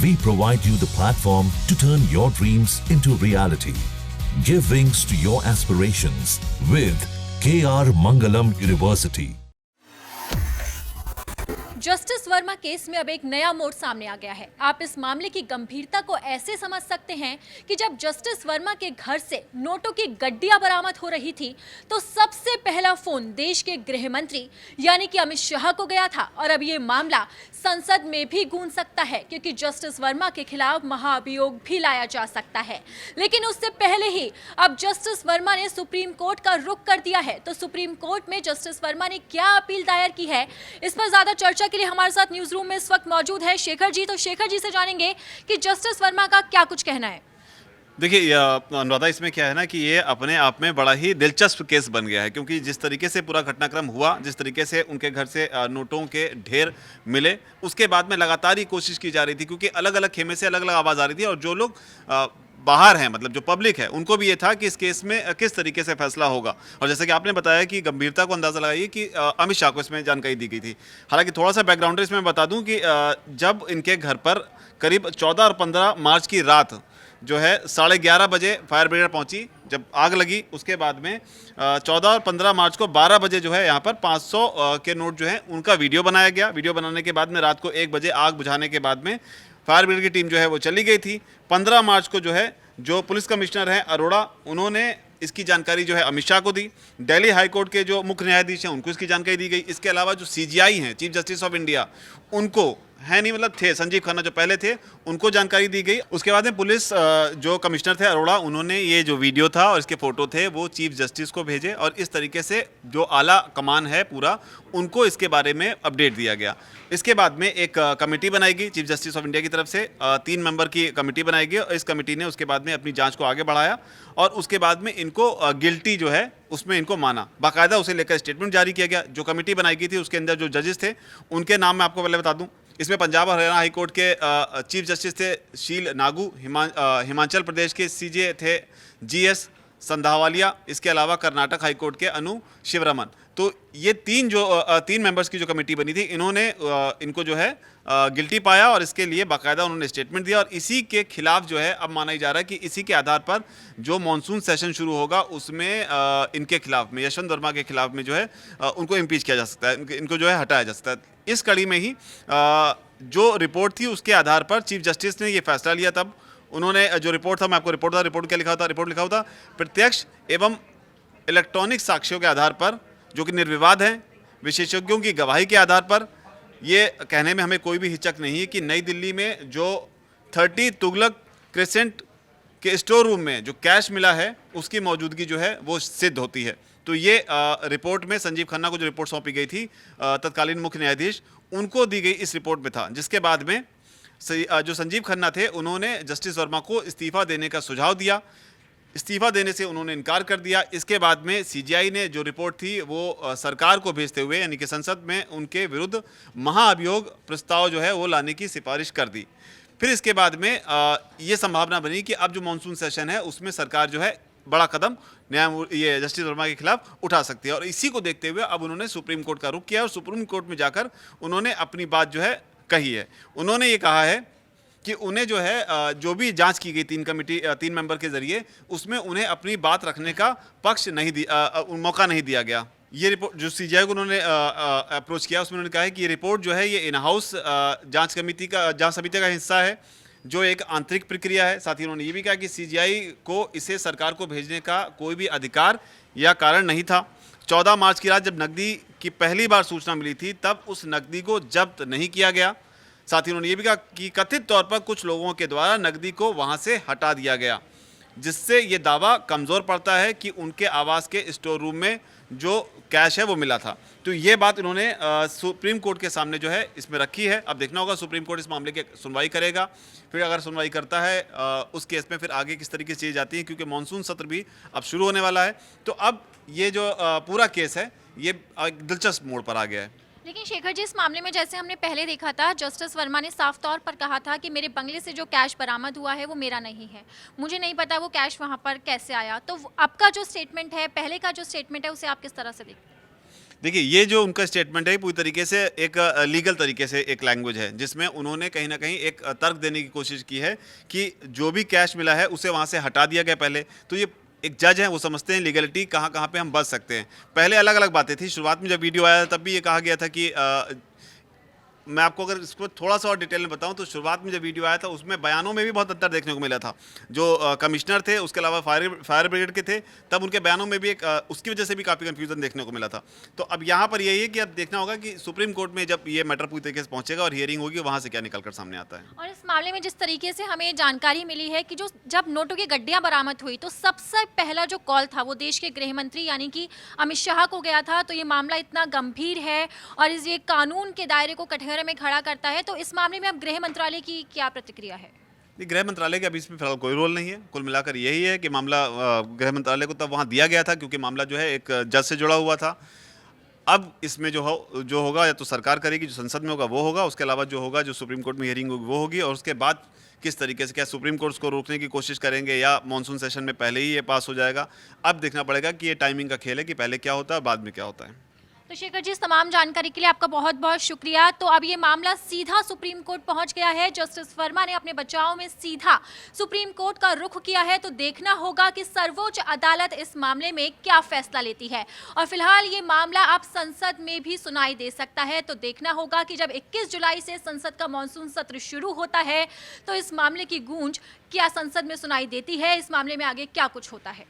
We provide you the platform to turn your dreams into reality. Give wings to your aspirations with KR Mangalam University. Justice Verma case में अब एक नया मोड़ सामने आ गया है। आप इस मामले की गंभीरता को ऐसे समझ सकते हैं कि जब जस्टिस वर्मा के घर से नोटों की गड्डियां बरामद हो रही थी तो सबसे पहला फोन देश के गृह मंत्री यानी कि अमित शाह को गया था और अब ये मामला संसद में भी गूंज सकता है क्योंकि जस्टिस वर्मा के खिलाफ महाअभियोग भी लाया जा सकता है। लेकिन उससे पहले ही अब जस्टिस वर्मा ने सुप्रीम कोर्ट का रुख कर दिया है। तो सुप्रीम कोर्ट में जस्टिस वर्मा ने क्या अपील दायर की है, इस पर ज्यादा चर्चा के लिए हमारे साथ न्यूज रूम में इस वक्त मौजूद है शेखर जी। तो शेखर जी से जानेंगे कि जस्टिस वर्मा का क्या कुछ कहना है। देखिए अनुराधा, इसमें क्या है ना कि ये अपने आप में बड़ा ही दिलचस्प केस बन गया है क्योंकि जिस तरीके से पूरा घटनाक्रम हुआ, जिस तरीके से उनके घर से नोटों के ढेर मिले, उसके बाद में लगातार ही कोशिश की जा रही थी क्योंकि अलग अलग खेमे से अलग अलग आवाज़ आ रही थी और जो लोग बाहर हैं, मतलब जो पब्लिक है, उनको भी ये था कि इस केस में किस तरीके से फैसला होगा। और जैसे कि आपने बताया कि गंभीरता को अंदाज़ा लगाइए कि अमित शाह को इसमें जानकारी दी गई थी। हालांकि थोड़ा सा बैकग्राउंड इसमें बता दूं कि जब इनके घर पर करीब 14 और 15 मार्च की रात जो है 11:30 बजे फायर ब्रिगेड पहुंची, जब आग लगी, उसके बाद में 14 और 15 मार्च को 12 बजे जो है यहाँ पर 500 के नोट जो है उनका वीडियो बनाया गया। वीडियो बनाने के बाद में रात को 1 बजे आग बुझाने के बाद में फायर ब्रिगेड की टीम जो है वो चली गई थी। 15 मार्च को जो है जो पुलिस कमिश्नर हैं अरोड़ा, उन्होंने इसकी जानकारी जो है अमित शाह को दी। दिल्ली हाई कोर्ट के जो मुख्य न्यायाधीश हैं उनको इसकी जानकारी दी गई। इसके अलावा जो सीजीआई हैं, चीफ जस्टिस ऑफ इंडिया, उनको है नहीं, मतलब थे संजीव खन्ना जो पहले थे, उनको जानकारी दी गई। उसके बाद में पुलिस जो कमिश्नर थे अरोड़ा, उन्होंने ये जो वीडियो था और इसके फोटो थे वो चीफ जस्टिस को भेजे और इस तरीके से जो आला कमान है पूरा, उनको इसके बारे में अपडेट दिया गया। इसके बाद में एक कमेटी बनाई गई चीफ जस्टिस ऑफ इंडिया की तरफ से, 3 मेंबर की कमेटी बनाई गई और इस कमेटी ने उसके बाद में अपनी जांच को आगे बढ़ाया और उसके बाद में इनको गिल्टी जो है उसमें इनको माना। बाकायदा उसे लेकर स्टेटमेंट जारी किया गया। जो कमेटी बनाई गई थी उसके अंदर जो जजेस थे उनके नाम मैं आपको पहले बता दूं। इसमें पंजाब और हरियाणा हाई कोर्ट के चीफ जस्टिस थे शील नागू, हिमाचल प्रदेश के सीजे थे जीएस संधावालिया, इसके अलावा कर्नाटक हाई कोर्ट के अनु शिवरमन। तो ये 3 मेंबर्स की जो कमेटी बनी थी, इन्होंने इनको जो है गिल्टी पाया और इसके लिए बाकायदा उन्होंने स्टेटमेंट दिया और इसी के खिलाफ जो है अब माना जा रहा है कि इसी के आधार पर जो मॉनसून सेशन शुरू होगा उसमें इनके खिलाफ में, यशवंत वर्मा के खिलाफ में जो है उनको इम्पीच किया जा सकता है, इनको जो है हटाया जा सकता है। इस कड़ी में ही जो रिपोर्ट थी उसके आधार पर चीफ जस्टिस ने ये फैसला लिया। तब उन्होंने जो रिपोर्ट था, मैं आपको रिपोर्ट क्या लिखा था, रिपोर्ट लिखा होता प्रत्यक्ष एवं इलेक्ट्रॉनिक साक्ष्यों के आधार पर जो कि निर्विवाद हैं, विशेषज्ञों की गवाही के आधार पर, ये कहने में हमें कोई भी हिचक नहीं है कि नई दिल्ली में जो 30 तुगलक क्रेसेंट के स्टोर रूम में जो कैश मिला है उसकी मौजूदगी जो है वो सिद्ध होती है। तो ये रिपोर्ट में संजीव खन्ना को जो रिपोर्ट सौंपी गई थी तत्कालीन मुख्य न्यायाधीश, उनको दी गई इस रिपोर्ट में था, जिसके बाद में जो संजीव खन्ना थे उन्होंने जस्टिस वर्मा को इस्तीफा देने का सुझाव दिया। इस्तीफा देने से उन्होंने इनकार कर दिया। इसके बाद में सीजीआई ने जो रिपोर्ट थी वो सरकार को भेजते हुए यानी कि संसद में उनके विरुद्ध महाअभियोग प्रस्ताव जो है वो लाने की सिफारिश कर दी। फिर इसके बाद में ये संभावना बनी कि अब जो मॉनसून सेशन है उसमें सरकार जो है बड़ा कदम ये जस्टिस वर्मा के खिलाफ उठा सकती है और इसी को देखते हुए अब उन्होंने सुप्रीम कोर्ट का रुख किया और सुप्रीम कोर्ट में जाकर उन्होंने अपनी बात जो है कही है। उन्होंने ये कहा है कि उन्हें जो है जो भी जांच की गई 3 मेंबर के जरिए, उसमें उन्हें अपनी बात रखने का पक्ष नहीं दिया, मौका नहीं दिया गया। ये रिपोर्ट जो सीजीआई को उन्होंने अप्रोच किया उसमें उन्होंने कहा है कि ये रिपोर्ट जो है ये इन हाउस जांच समिति का हिस्सा है, जो एक आंतरिक प्रक्रिया है। साथ ही उन्होंने ये भी कहा कि सीजीआई को इसे सरकार को भेजने का कोई भी अधिकार या कारण नहीं था। 14 मार्च की रात जब नकदी की पहली बार सूचना मिली थी तब उस नकदी को जब्त नहीं किया गया। साथ ही उन्होंने ये भी कहा कि कथित तौर पर कुछ लोगों के द्वारा नकदी को वहां से हटा दिया गया, जिससे ये दावा कमज़ोर पड़ता है कि उनके आवास के स्टोर रूम में जो कैश है वो मिला था। तो ये बात इन्होंने सुप्रीम कोर्ट के सामने जो है इसमें रखी है। अब देखना होगा सुप्रीम कोर्ट इस मामले की सुनवाई करेगा, फिर अगर सुनवाई करता है उस केस में फिर आगे किस तरीके से चीज़ जाती है, क्योंकि मानसून सत्र भी अब शुरू होने वाला है। तो अब ये जो पूरा केस है ये एक दिलचस्प मोड़ पर आ गया है। लेकिन शेखर जी, इस मामले में जैसे हमने पहले देखा था, जस्टिस वर्मा ने साफ तौर पर कहा था कि मेरे बंगले से जो कैश बरामद हुआ है वो मेरा नहीं है, मुझे नहीं पता वो कैश वहां पर कैसे आया। तो आपका जो स्टेटमेंट है, पहले का जो स्टेटमेंट है, उसे आप किस तरह से देखते हैं? देखिए, ये जो उनका स्टेटमेंट है पूरी तरीके से एक लीगल तरीके से एक लैंग्वेज है, जिसमें उन्होंने कहीं न कहीं एक तर्क देने की कोशिश की है कि जो भी कैश मिला है उसे वहाँ से हटा दिया गया पहले। तो ये एक जज हैं, वो समझते हैं लीगैलिटी कहाँ-कहाँ पे हम बच सकते हैं। पहले अलग-अलग बातें थी, शुरुआत में जब वीडियो आया तब भी ये कहा गया था कि मैं आपको अगर इसको थोड़ा-सा और डिटेल में बताऊँ तो शुरुआत में जब वीडियो आया था उसमें बयानों में भी बहुत अंतर देखने को मिला था। जो कमिश्नर थे, उसके अलावा फायर ब्रिगेड के थे, तब उनके बयानों में भी एक उसकी वजह से भी काफ़ी कन्फ्यूज़न देखने को मिला था। तो अब यहाँ पर यही है कि अब देखना होगा कि सुप्रीम कोर्ट में जब ये मैटर पूरी तरीके से पहुँचेगा और हियरिंग होगी, वहाँ से क्या निकल कर सामने आता है। और इस मामले में जिस तरीके से हमें जानकारी मिली है कि जो जब नोटों की गड्डियां बरामद हुई तो सबसे पहला जो कॉल था वो देश के गृह मंत्री यानी कि अमित शाह को गया था। तो ये मामला इतना गंभीर है और ये कानून के दायरे को कटघरे में खड़ा करता है। तो इस मामले में अब गृह मंत्रालय की क्या प्रतिक्रिया है? नहीं, गृह मंत्रालय का अभी इसमें फिलहाल कोई रोल नहीं है। कुल मिलाकर यही है कि मामला गृह मंत्रालय को तब वहाँ दिया गया था क्योंकि मामला जो है एक जज से जुड़ा हुआ था। अब इसमें जो होगा या तो सरकार करेगी, जो संसद में होगा वो होगा, उसके अलावा जो होगा जो सुप्रीम कोर्ट में हियरिंग होगी वो होगी, और उसके बाद किस तरीके से क्या सुप्रीम कोर्ट उसको रोकने की कोशिश करेंगे या मॉनसून सेशन में पहले ही ये पास हो जाएगा। अब देखना पड़ेगा कि ये टाइमिंग का खेल है कि पहले क्या होता है और बाद में क्या होता है। तो शेखर जी, इस तमाम जानकारी के लिए आपका बहुत बहुत शुक्रिया। तो अब ये मामला सीधा सुप्रीम कोर्ट पहुंच गया है। जस्टिस वर्मा ने अपने बचाव में सीधा सुप्रीम कोर्ट का रुख किया है। तो देखना होगा कि सर्वोच्च अदालत इस मामले में क्या फैसला लेती है। और फिलहाल ये मामला अब संसद में भी सुनाई दे सकता है। तो देखना होगा कि जब 21 जुलाई से संसद का मॉनसून सत्र शुरू होता है तो इस मामले की गूंज क्या संसद में सुनाई देती है, इस मामले में आगे क्या कुछ होता है।